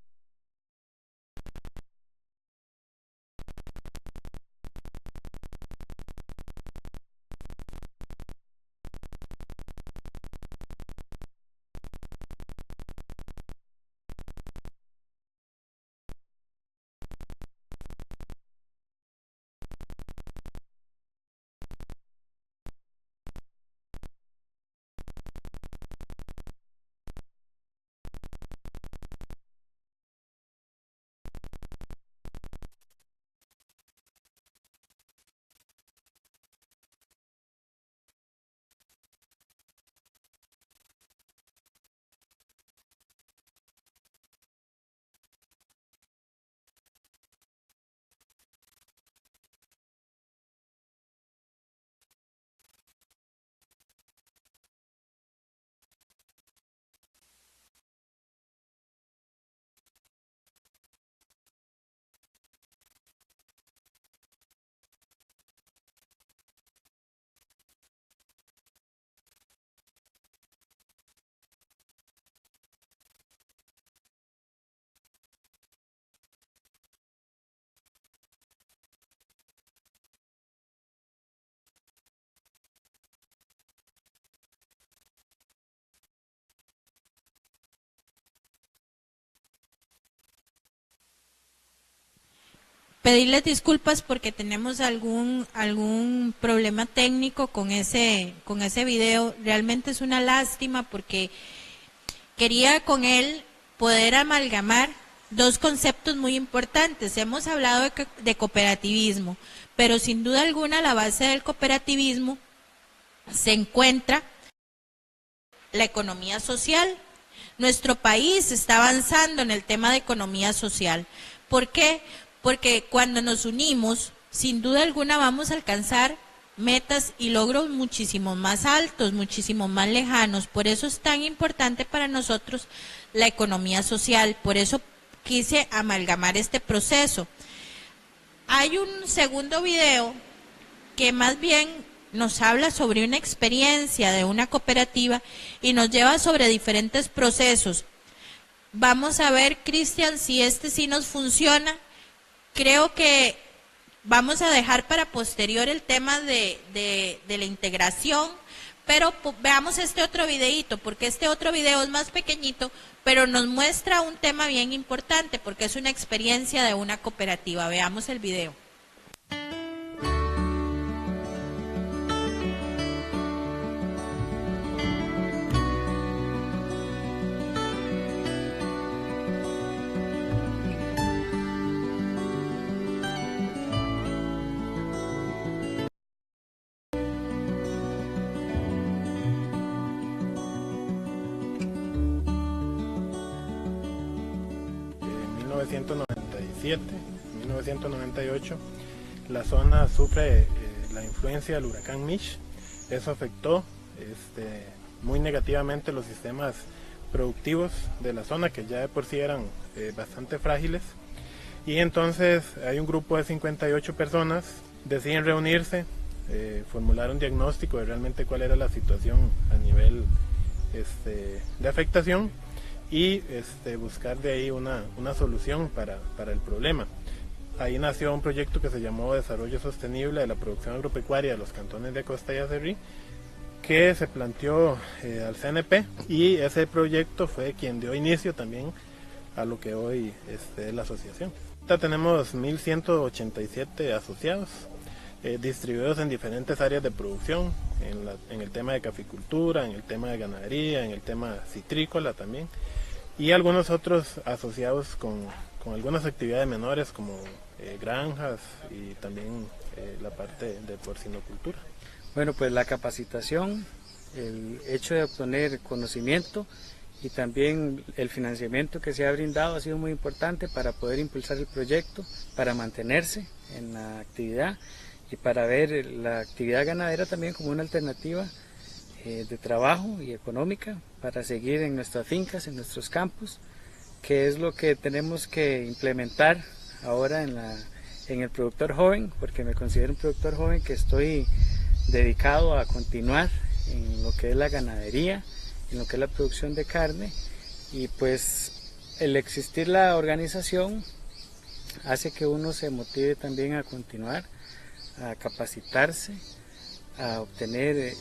pedirles disculpas porque tenemos algún problema técnico con ese video. Realmente es una lástima porque quería con él poder amalgamar dos conceptos muy importantes. Hemos hablado de cooperativismo, pero sin duda alguna la base del cooperativismo se encuentra la economía social. Nuestro país está avanzando en el tema de economía social. ¿Por qué? Porque cuando nos unimos, sin duda alguna vamos a alcanzar metas y logros muchísimo más altos, muchísimo más lejanos. Por eso es tan importante para nosotros la economía social. Por eso quise amalgamar este proceso. Hay un segundo video que más bien nos habla sobre una experiencia de una cooperativa y nos lleva sobre diferentes procesos. Vamos a ver, Cristian, si este sí nos funciona. Creo que vamos a dejar para posterior el tema de la integración, pero veamos este otro videíto, porque este otro video es más pequeñito, pero nos muestra un tema bien importante, porque es una experiencia de una cooperativa. Veamos el video. En 1998, la zona sufre la influencia del huracán Mitch. Eso afectó muy negativamente los sistemas productivos de la zona, que ya de por sí eran bastante frágiles. Y entonces hay un grupo de 58 personas, deciden reunirse, formular un diagnóstico de realmente cuál era la situación a nivel de afectación, y buscar de ahí una solución para el problema. Ahí nació un proyecto que se llamó Desarrollo Sostenible de la Producción Agropecuaria de los cantones de Acosta y Acerrí, que se planteó al CNP, y ese proyecto fue quien dio inicio también a lo que hoy es la asociación. Ahorita tenemos 1.187 asociados, distribuidos en diferentes áreas de producción, en el tema de caficultura, en el tema de ganadería, en el tema citrícola también, y algunos otros asociados con algunas actividades menores como granjas y también la parte de porcinocultura. Bueno, pues la capacitación, el hecho de obtener conocimiento y también el financiamiento que se ha brindado ha sido muy importante para poder impulsar el proyecto, para mantenerse en la actividad y para ver la actividad ganadera también como una alternativa de trabajo y económica para seguir en nuestras fincas, en nuestros campos, que es lo que tenemos que implementar ahora en el productor joven, porque me considero un productor joven que estoy dedicado a continuar en lo que es la ganadería, en lo que es la producción de carne, y pues el existir la organización hace que uno se motive también a continuar, a capacitarse, a obtener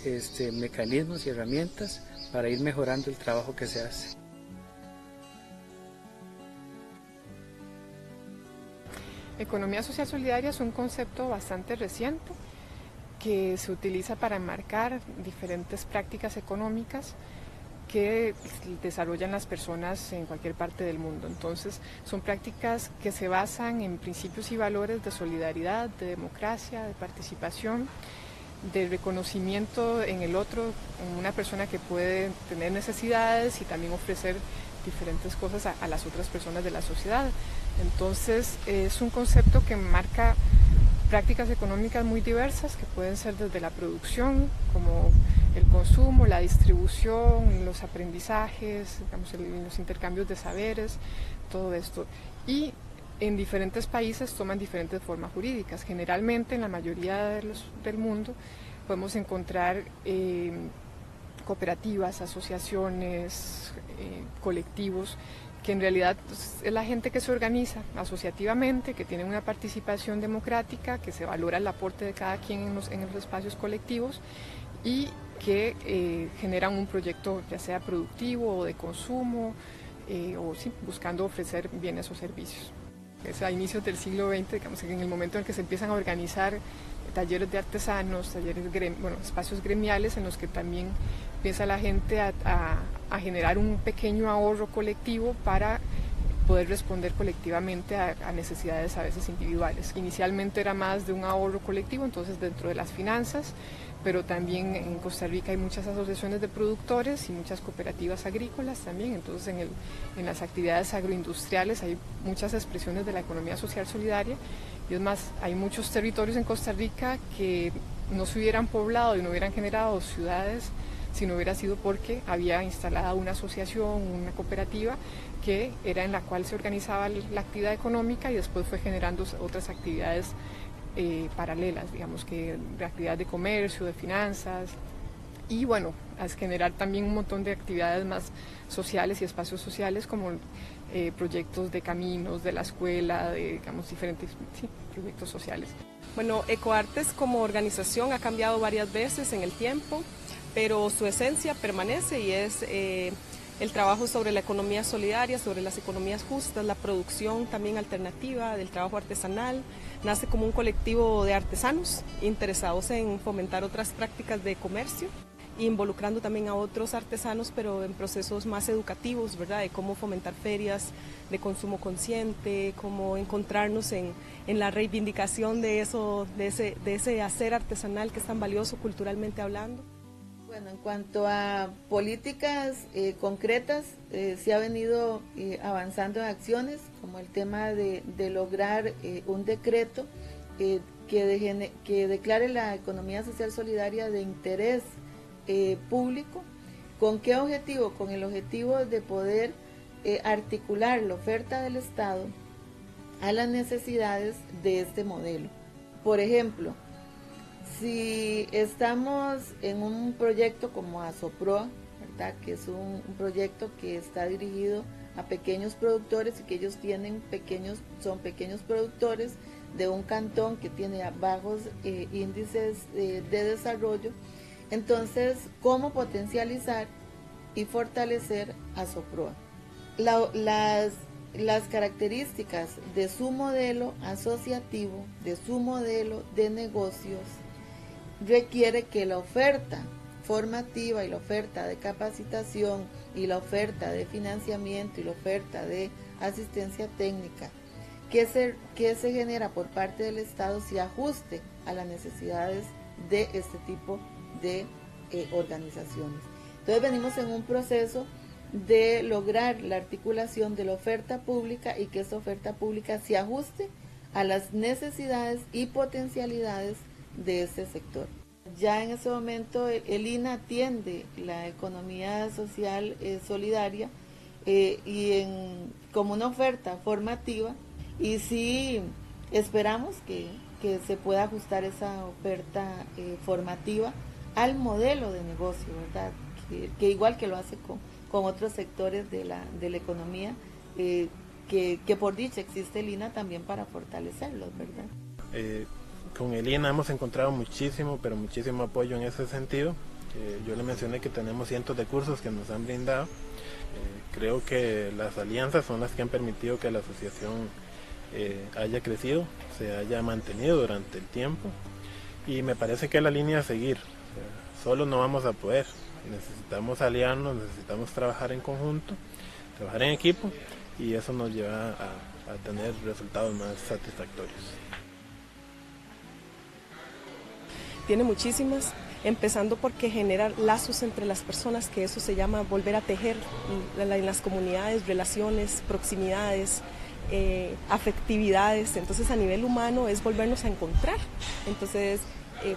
mecanismos y herramientas para ir mejorando el trabajo que se hace. Economía social solidaria es un concepto bastante reciente que se utiliza para enmarcar diferentes prácticas económicas que desarrollan las personas en cualquier parte del mundo. Entonces, son prácticas que se basan en principios y valores de solidaridad, de democracia, de participación, de reconocimiento en el otro, en una persona que puede tener necesidades y también ofrecer diferentes cosas a las otras personas de la sociedad. Entonces, es un concepto que marca prácticas económicas muy diversas, que pueden ser desde la producción, como el consumo, la distribución, los aprendizajes, digamos, los intercambios de saberes, todo esto. Y en diferentes países toman diferentes formas jurídicas. Generalmente, en la mayoría del mundo, podemos encontrar cooperativas, asociaciones, colectivos, que en realidad es la gente que se organiza asociativamente, que tiene una participación democrática, que se valora el aporte de cada quien en los espacios colectivos y que generan un proyecto ya sea productivo o de consumo, o sí, buscando ofrecer bienes o servicios. es a inicios del siglo XX, digamos, en el momento en el que se empiezan a organizar talleres de artesanos, espacios gremiales en los que también empieza la gente a generar un pequeño ahorro colectivo para poder responder colectivamente a necesidades a veces individuales. Inicialmente era más de un ahorro colectivo, entonces dentro de las finanzas, pero también en Costa Rica hay muchas asociaciones de productores y muchas cooperativas agrícolas también, entonces en las actividades agroindustriales hay muchas expresiones de la economía social solidaria, y es más, hay muchos territorios en Costa Rica que no se hubieran poblado y no hubieran generado ciudades si no hubiera sido porque había instalada una asociación, una cooperativa, que era en la cual se organizaba la actividad económica y después fue generando otras actividades paralelas, digamos que de actividades de comercio, de finanzas, y bueno, a generar también un montón de actividades más sociales y espacios sociales como proyectos de caminos, de la escuela, de digamos diferentes proyectos sociales. Bueno, Ecoartes como organización ha cambiado varias veces en el tiempo, pero su esencia permanece y es el trabajo sobre la economía solidaria, sobre las economías justas, la producción también alternativa del trabajo artesanal. Nace como un colectivo de artesanos interesados en fomentar otras prácticas de comercio, involucrando también a otros artesanos, pero en procesos más educativos, ¿verdad? De cómo fomentar ferias de consumo consciente, cómo encontrarnos en la reivindicación de ese hacer artesanal que es tan valioso culturalmente hablando. Bueno, en cuanto a políticas concretas, se ha venido avanzando en acciones, como el tema de lograr un decreto que declare la economía social solidaria de interés público. ¿Con qué objetivo? Con el objetivo de poder articular la oferta del Estado a las necesidades de este modelo. Por ejemplo, si estamos en un proyecto como ASOPROA, ¿verdad?, que es un proyecto que está dirigido a pequeños productores y que ellos son pequeños productores de un cantón que tiene bajos índices de desarrollo. Entonces, ¿cómo potencializar y fortalecer ASOPROA? Las características de su modelo asociativo, de su modelo de negocios, requiere que la oferta formativa y la oferta de capacitación y la oferta de financiamiento y la oferta de asistencia técnica que se genera por parte del Estado se ajuste a las necesidades de este tipo de organizaciones. Entonces venimos en un proceso de lograr la articulación de la oferta pública y que esa oferta pública se ajuste a las necesidades y potencialidades de este sector. Ya en ese momento el INA atiende la economía social solidaria como una oferta formativa, y sí esperamos que se pueda ajustar esa oferta formativa al modelo de negocio, ¿verdad? Que igual que lo hace con otros sectores de la economía, que por dicha existe el INA también para fortalecerlos, ¿verdad? Con el INA hemos encontrado muchísimo apoyo en ese sentido. Yo le mencioné que tenemos cientos de cursos que nos han brindado. Creo que las alianzas son las que han permitido que la asociación haya crecido, se haya mantenido durante el tiempo, y me parece que es la línea a seguir. Solo no vamos a poder, necesitamos aliarnos, necesitamos trabajar en conjunto, trabajar en equipo, y eso nos lleva a tener resultados más satisfactorios. Tiene muchísimas, empezando porque genera lazos entre las personas, que eso se llama volver a tejer en las comunidades, relaciones, proximidades, afectividades. Entonces a nivel humano es volvernos a encontrar. Entonces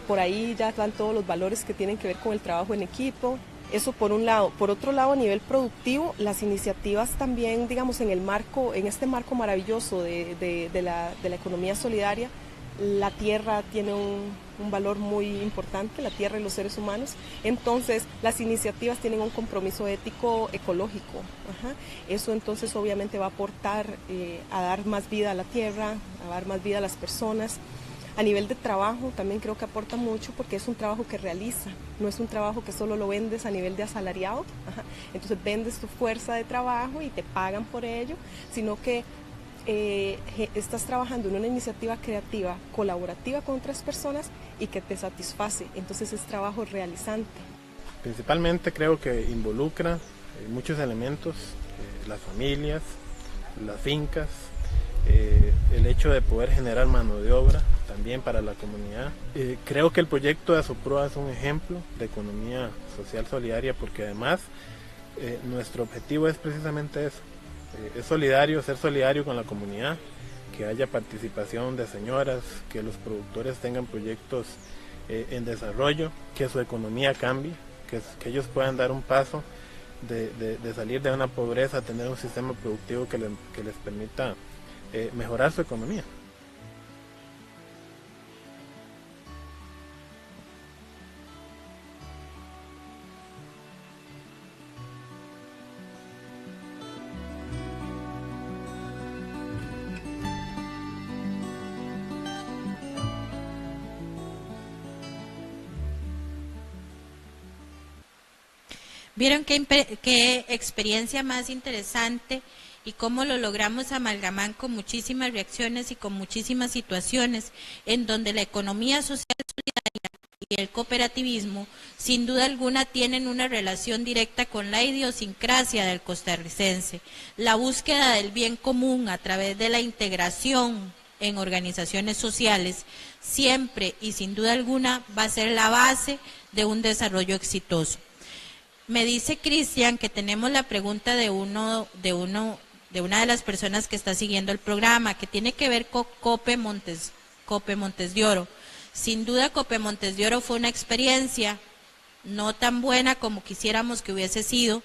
por ahí ya van todos los valores que tienen que ver con el trabajo en equipo. Eso por un lado. Por otro lado, a nivel productivo, las iniciativas también, digamos, en este marco maravilloso de la economía solidaria, la tierra tiene un valor muy importante, la tierra y los seres humanos. Entonces las iniciativas tienen un compromiso ético ecológico. Eso entonces obviamente va a aportar a dar más vida a la tierra, a dar más vida a las personas. A nivel de trabajo también creo que aporta mucho, porque es un trabajo que realiza, no es un trabajo que solo lo vendes a nivel de asalariado. Entonces vendes tu fuerza de trabajo y te pagan por ello, sino que estás trabajando en una iniciativa creativa, colaborativa con otras personas y que te satisface, entonces es trabajo realizante. Principalmente creo que involucra muchos elementos, las familias, las fincas, el hecho de poder generar mano de obra también para la comunidad. Creo que el proyecto de Asoproa es un ejemplo de economía social solidaria porque además nuestro objetivo es precisamente eso, es solidario, ser solidario con la comunidad, que haya participación de señoras, que los productores tengan proyectos en desarrollo, que su economía cambie, que ellos puedan dar un paso de salir de una pobreza a tener un sistema productivo que les permita mejorar su economía. ¿Vieron qué experiencia más interesante y cómo lo logramos amalgamar con muchísimas reacciones y con muchísimas situaciones en donde la economía social solidaria y el cooperativismo sin duda alguna tienen una relación directa con la idiosincrasia del costarricense, la búsqueda del bien común a través de la integración en organizaciones sociales siempre y sin duda alguna va a ser la base de un desarrollo exitoso. Me dice Cristian que tenemos la pregunta de una de las personas que está siguiendo el programa, que tiene que ver con Cope Montes de Oro. Sin duda Cope Montes de Oro fue una experiencia no tan buena como quisiéramos que hubiese sido.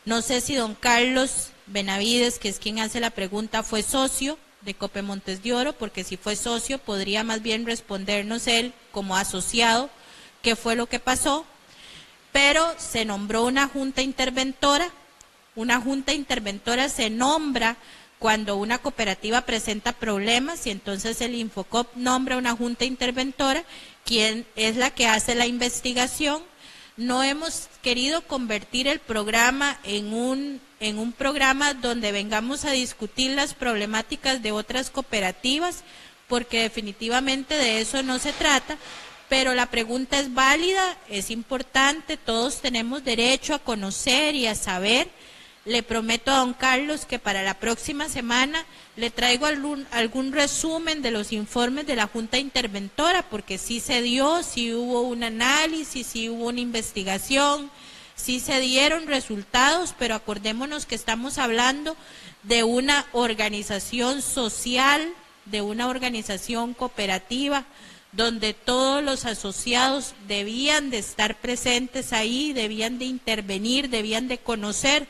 No sé si don Carlos Benavides, que es quien hace la pregunta, fue socio de Cope Montes de Oro, porque si fue socio podría más bien respondernos él como asociado qué fue lo que pasó. Pero se nombró una junta interventora. Una junta interventora se nombra cuando una cooperativa presenta problemas y entonces el Infocop nombra una junta interventora, quien es la que hace la investigación. No hemos querido convertir el programa en un programa donde vengamos a discutir las problemáticas de otras cooperativas, porque definitivamente de eso no se trata. Pero la pregunta es válida, es importante, todos tenemos derecho a conocer y a saber. Le prometo a don Carlos que para la próxima semana le traigo algún resumen de los informes de la Junta Interventora, porque sí se dio, sí hubo un análisis, sí hubo una investigación, sí se dieron resultados, pero acordémonos que estamos hablando de una organización social, de una organización cooperativa, donde todos los asociados debían de estar presentes ahí, debían de intervenir, debían de conocer,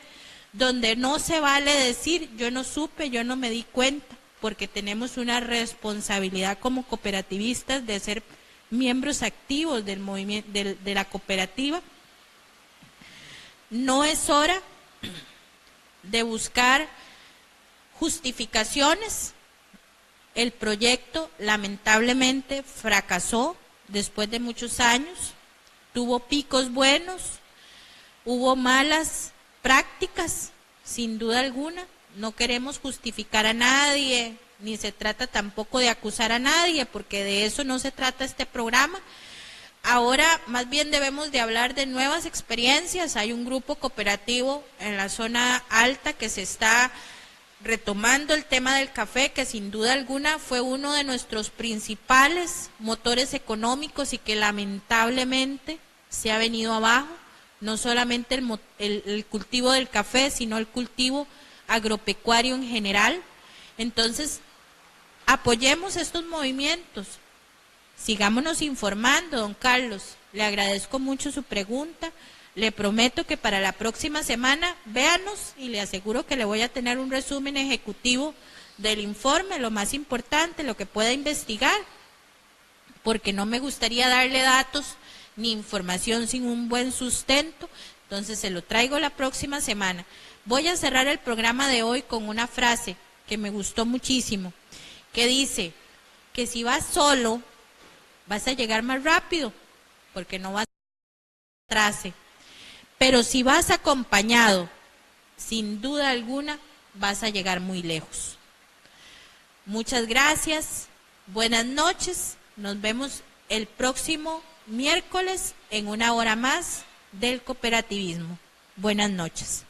donde no se vale decir yo no supe, yo no me di cuenta, porque tenemos una responsabilidad como cooperativistas de ser miembros activos del movimiento, de la cooperativa. No es hora de buscar justificaciones. El proyecto lamentablemente fracasó después de muchos años, tuvo picos buenos, hubo malas prácticas, sin duda alguna. No queremos justificar a nadie, ni se trata tampoco de acusar a nadie, porque de eso no se trata este programa. Ahora más bien debemos de hablar de nuevas experiencias. Hay un grupo cooperativo en la zona alta que se está retomando el tema del café, que sin duda alguna fue uno de nuestros principales motores económicos y que lamentablemente se ha venido abajo, no solamente el cultivo del café, sino el cultivo agropecuario en general. Entonces, apoyemos estos movimientos, sigámonos informando, don Carlos. Le agradezco mucho su pregunta. Le prometo que para la próxima semana, véanos y le aseguro que le voy a tener un resumen ejecutivo del informe, lo más importante, lo que pueda investigar, porque no me gustaría darle datos ni información sin un buen sustento. Entonces se lo traigo la próxima semana. Voy a cerrar el programa de hoy con una frase que me gustó muchísimo, que dice que si vas solo, vas a llegar más rápido, porque no vas a atrasar. Pero si vas acompañado, sin duda alguna, vas a llegar muy lejos. Muchas gracias, buenas noches, nos vemos el próximo miércoles en una hora más del cooperativismo. Buenas noches.